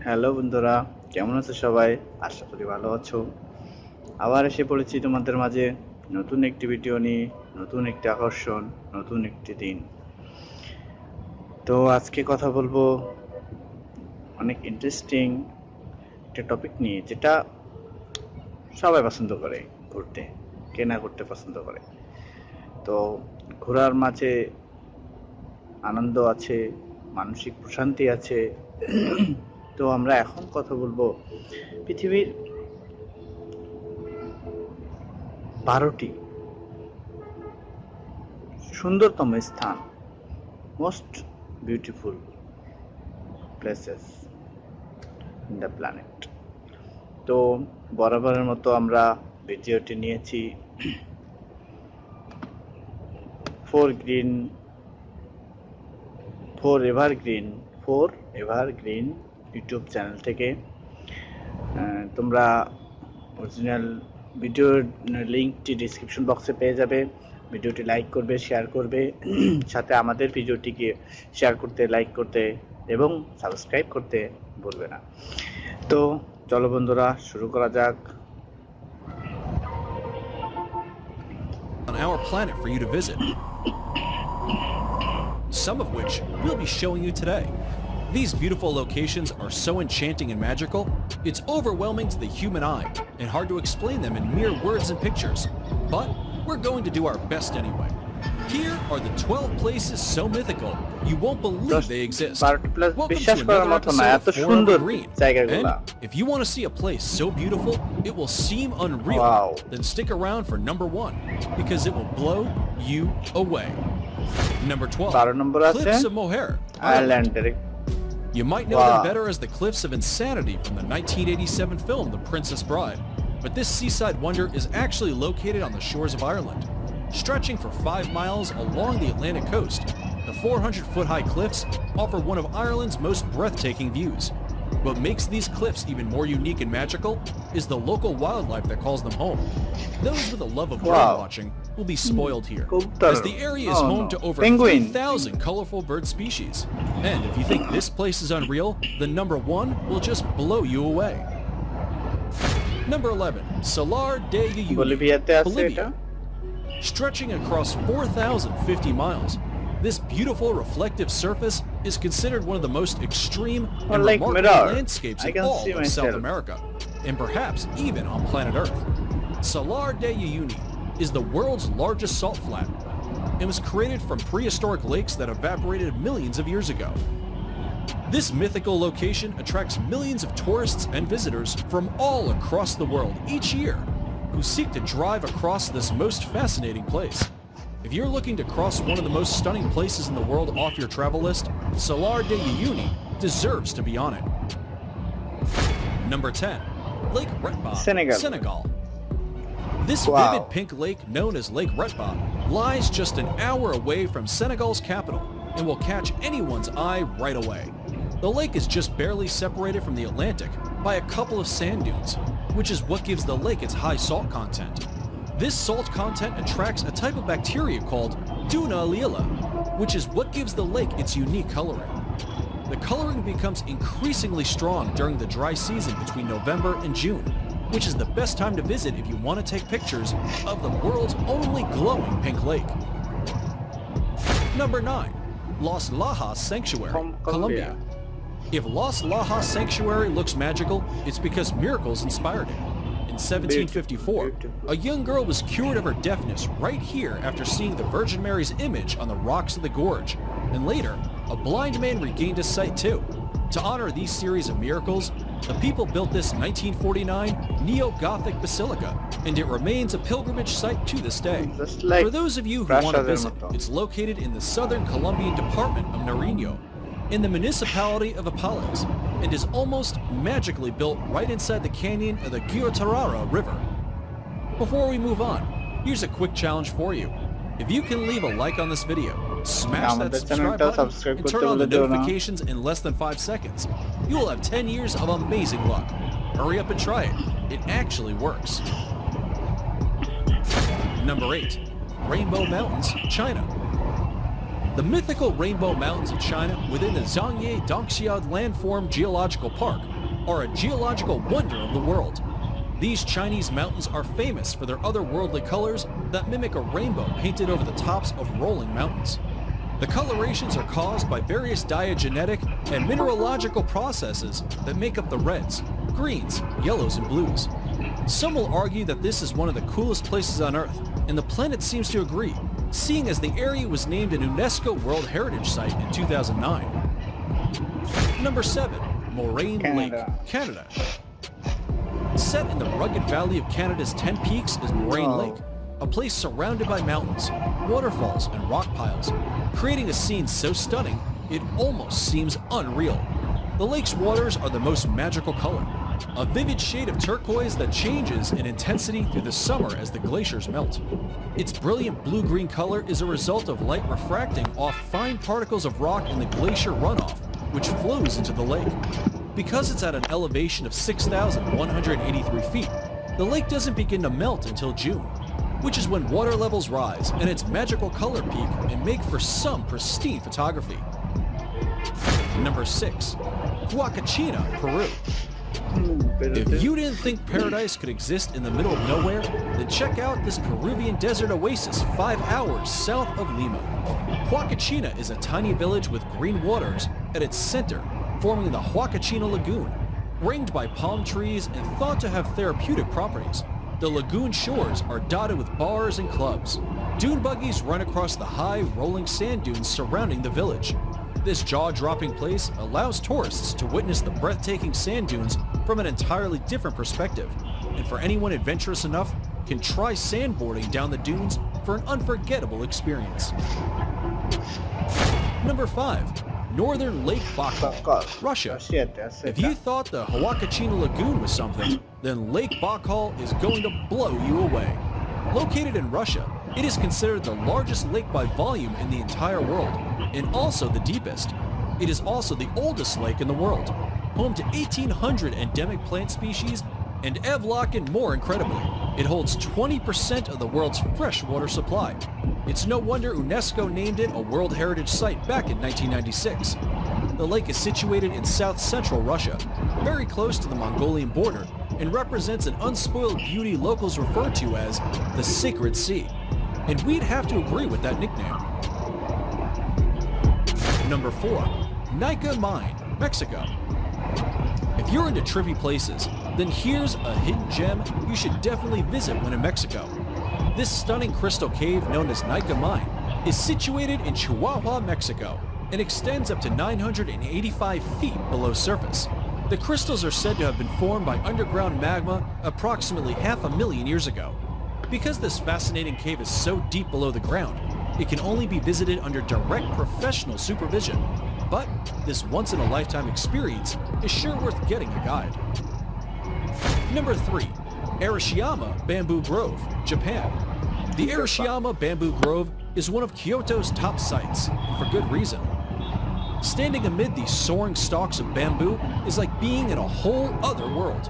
Hello বন্ধুরা, কেমন আছো সবাই? আশা করি ভালো আছো। আবার এসে পড়েছি তোমাদের মাঝে নতুন একটি ভিডিও নিয়ে, নতুন একটি আকর্ষণ, নতুন একটি দিন। তো আজকে কথা বলবো অনেক ইন্টারেস্টিং একটা টপিক নিয়ে, যেটা সবাই পছন্দ করে ঘুরতে, কে না ঘুরতে পছন্দ করে। তো ঘোরার মাঝে আনন্দ আছে, মানসিক প্রশান্তি আছে। তো আমরা এখন কথা বলবো পৃথিবীর 12টি সুন্দরতম স্থান, most beautiful places in the planet. তো বরাবরের মতো আমরা ভিডিওটি নিয়েছি ফোর এভারগ্রিন ইউটিউব চ্যানেল থেকে। তোমরা অরিজিনাল ভিডিওর লিঙ্কটি ডিসক্রিপশন বক্সে পেয়ে যাবে। ভিডিওটি লাইক করবে, শেয়ার করবে, সাথে আমাদের ভিডিওটিকে শেয়ার করতে, লাইক করতে এবং সাবস্ক্রাইব করতে ভুলবে না। তো চলো বন্ধুরা, শুরু করা যাক। On our planet for you to visit, some of which we'll be showing you today. These beautiful locations are so enchanting and magical, it's overwhelming to the human eye and hard to explain them in mere words and pictures. But we're going to do our best anyway. Here are the 12 places so mythical you won't believe they exist. Welcome to another episode of Forever Green. And if you want to see a place so beautiful it will seem unreal, then stick around for number 1 because it will blow you away. Number 12, Cliffs of Moher, Ireland. You might know them better as the Cliffs of Insanity from the 1987 film The Princess Bride, but this seaside wonder is actually located on the shores of Ireland. Stretching for 5 miles along the Atlantic coast, the 400-foot-high cliffs offer one of Ireland's most breathtaking views. What makes these cliffs even more unique and magical is the local wildlife that calls them home. Those with a love of bird watching will be spoiled here, as the area is home to over 3,000 colorful bird species. And if you think this place is unreal, then number 1 will just blow you away. Number 11, Salar de Uyuni, Bolivia. Stretching across 4,050 miles, this beautiful reflective surface is considered one of the most extreme and remarkable landscapes in all of South America, and perhaps even on planet Earth. Salar de Uyuni is the world's largest salt flat and was created from prehistoric lakes that evaporated millions of years ago. This mythical location attracts millions of tourists and visitors from all across the world each year who seek to drive across this most fascinating place. If you're looking to cross one of the most stunning places in the world off your travel list, Salar de Uyuni deserves to be on it. Number 10, Lake Retba, Senegal. This vivid pink lake known as Lake Retba lies just an hour away from Senegal's capital and will catch anyone's eye right away. The lake is just barely separated from the Atlantic by a couple of sand dunes, which is what gives the lake its high salt content. This salt content attracts a type of bacteria called Duna lila, which is what gives the lake its unique coloring. The coloring becomes increasingly strong during the dry season between November and June, which is the best time to visit if you want to take pictures of the world's only glowing pink lake. Number 9, Los Lajas Sanctuary, Colombia. If Los Lajas Sanctuary looks magical, it's because miracles inspired it. In 1754, a young girl was cured of her deafness right here after seeing the Virgin Mary's image on the rocks of the gorge, and later, a blind man regained his sight too. To honor these series of miracles, the people built this 1949 neo-Gothic basilica, and it remains a pilgrimage site to this day. For those of you who want to visit, it's located in the southern Colombian department of Nariño, in the municipality of Apales, and is almost magically built right inside the canyon of the Guatarrara River. Before we move on, here's a quick challenge for you. If you can leave a like on this video, smash that subscribe button, and turn on the notifications in less than 5 seconds, you will have 10 years of amazing luck. Hurry up and try it. It actually works. Number 8, Rainbow Mountains, China. The mythical Rainbow Mountains of China within the Zhangye Dongxiad Landform Geological Park are a geological wonder of the world. These Chinese mountains are famous for their otherworldly colors that mimic a rainbow painted over the tops of rolling mountains. The colorations are caused by various diagenetic and mineralogical processes that make up the reds, greens, yellows, and blues. Some will argue that this is one of the coolest places on Earth, and the planet seems to agree, seeing as the area was named an UNESCO World Heritage Site in 2009. Number 7. Moraine Lake, Canada. Set in the rugged valley of Canada's 10 Peaks is Moraine Lake, a place surrounded by mountains, waterfalls, and rock piles, creating a scene so stunning it almost seems unreal. The lake's waters are the most magical color, a vivid shade of turquoise that changes in intensity through the summer as the glaciers melt. Its brilliant blue-green color is a result of light refracting off fine particles of rock in the glacier runoff, which flows into the lake. Because it's at an elevation of 6,183 feet, the lake doesn't begin to melt until June, which is when water levels rise and its magical color peak and make for some pristine photography. Number 6. Huacachina, Peru. If you didn't think paradise could exist in the middle of nowhere, then check out this Peruvian desert oasis 5 hours south of Lima. Huacachina is a tiny village with green waters at its center, forming the Huacachina Lagoon. Ringed by palm trees and thought to have therapeutic properties, the lagoon shores are dotted with bars and clubs. Dune buggies run across the high, rolling sand dunes surrounding the village. This jaw-dropping place allows tourists to witness the breathtaking sand dunes from an entirely different perspective, and for anyone adventurous enough, can try sandboarding down the dunes for an unforgettable experience. Number 5. Northern Lake Baikal, Russia. If you thought the Huacachina Lagoon was something, then Lake Baikal is going to blow you away. Located in Russia, it is considered the largest lake by volume in the entire world, and also the deepest. It is also the oldest lake in the world, home to 1,800 endemic plant species, and Evlock more incredibly. It holds 20% of the world's freshwater supply. It's no wonder UNESCO named it a World Heritage Site back in 1996. The lake is situated in south-central Russia, very close to the Mongolian border, and represents an unspoiled beauty locals refer to as the Sacred Sea. And we'd have to agree with that nickname. Number 4. Nika Mine, Mexico. If you're into trippy places, then here's a hidden gem you should definitely visit when in Mexico. This stunning crystal cave known as Nika Mine is situated in Chihuahua, Mexico, and extends up to 985 feet below surface. The crystals are said to have been formed by underground magma approximately 500,000 years ago. Because this fascinating cave is so deep below the ground, it can only be visited under direct professional supervision. But this once-in-a-lifetime experience is sure worth getting a guide. Number 3. Arashiyama Bamboo Grove, Japan. The Arashiyama Bamboo Grove is one of Kyoto's top sites, and for good reason. Standing amid these soaring stalks of bamboo is like being in a whole other world.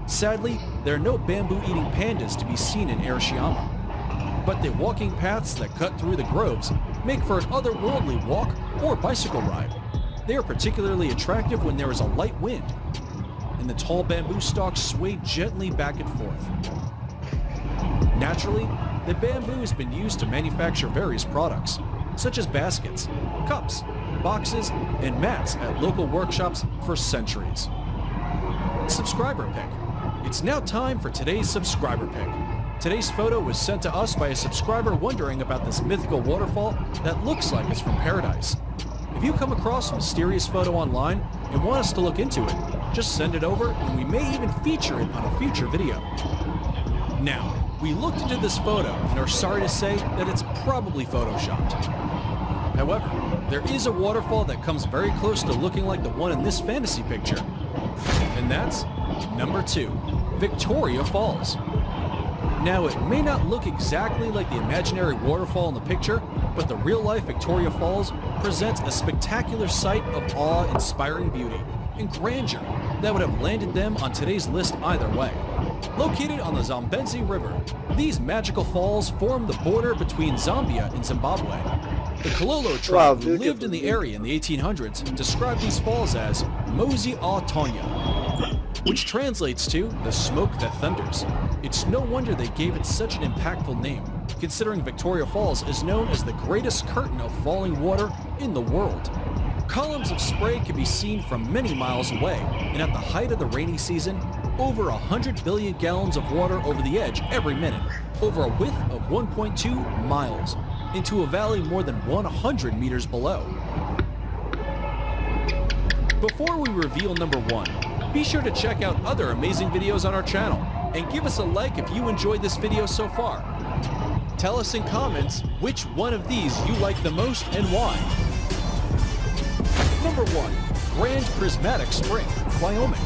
Sadly, there are no bamboo-eating pandas to be seen in Arashiyama, but the walking paths that cut through the groves make for an otherworldly walk or bicycle ride. They are particularly attractive when there is a light wind, and the tall bamboo stalks sway gently back and forth. Naturally, the bamboo has been used to manufacture various products, such as baskets, cups, boxes, and mats at local workshops for centuries. Subscriber pick. It's now time for today's subscriber pick. Today's photo was sent to us by a subscriber wondering about this mythical waterfall that looks like it's from paradise. If you come across a mysterious photo online and want us to look into it, just send it over and we may even feature it on a future video. Now, we looked into this photo and are sorry to say that it's probably photoshopped. However, there is a waterfall that comes very close to looking like the one in this fantasy picture. And that's number 2, Victoria Falls. Now, it may not look exactly like the imaginary waterfall in the picture, but the real-life Victoria Falls presents a spectacular sight of awe-inspiring beauty and grandeur that would have landed them on today's list either way. Located on the Zambezi River, these magical falls form the border between Zambia and Zimbabwe. The Kololo tribe who lived in the area in the 1800s described these falls as Mosi a Tonya, which translates to the smoke that thunders. It's no wonder they gave it such an impactful name, considering Victoria Falls is known as the greatest curtain of falling water in the world. Columns of spray can be seen from many miles away, and at the height of the rainy season, over 100 billion gallons of water over the edge every minute, over a width of 1.2 miles, into a valley more than 100 meters below. Before we reveal number 1, be sure to check out other amazing videos on our channel, and give us a like if you enjoyed this video so far. Tell us in comments which one of these you like the most and why. Number 1. Grand Prismatic Spring, Wyoming.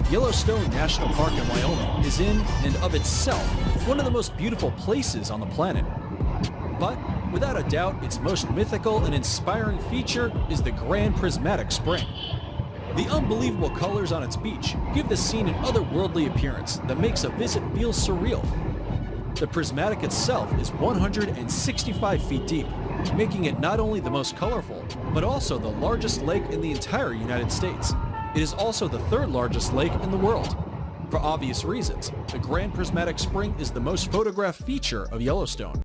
Yellowstone National Park in Wyoming is in and of itself one of the most beautiful places on the planet. But without a doubt, its most mythical and inspiring feature is the Grand Prismatic Spring. The unbelievable colors on its beach give the scene an otherworldly appearance that makes a visit feel surreal. The prismatic itself is 165 feet deep, making it not only the most colorful, but also the largest lake in the entire United States. It is also the third largest lake in the world. For obvious reasons, the Grand Prismatic Spring is the most photographed feature of Yellowstone.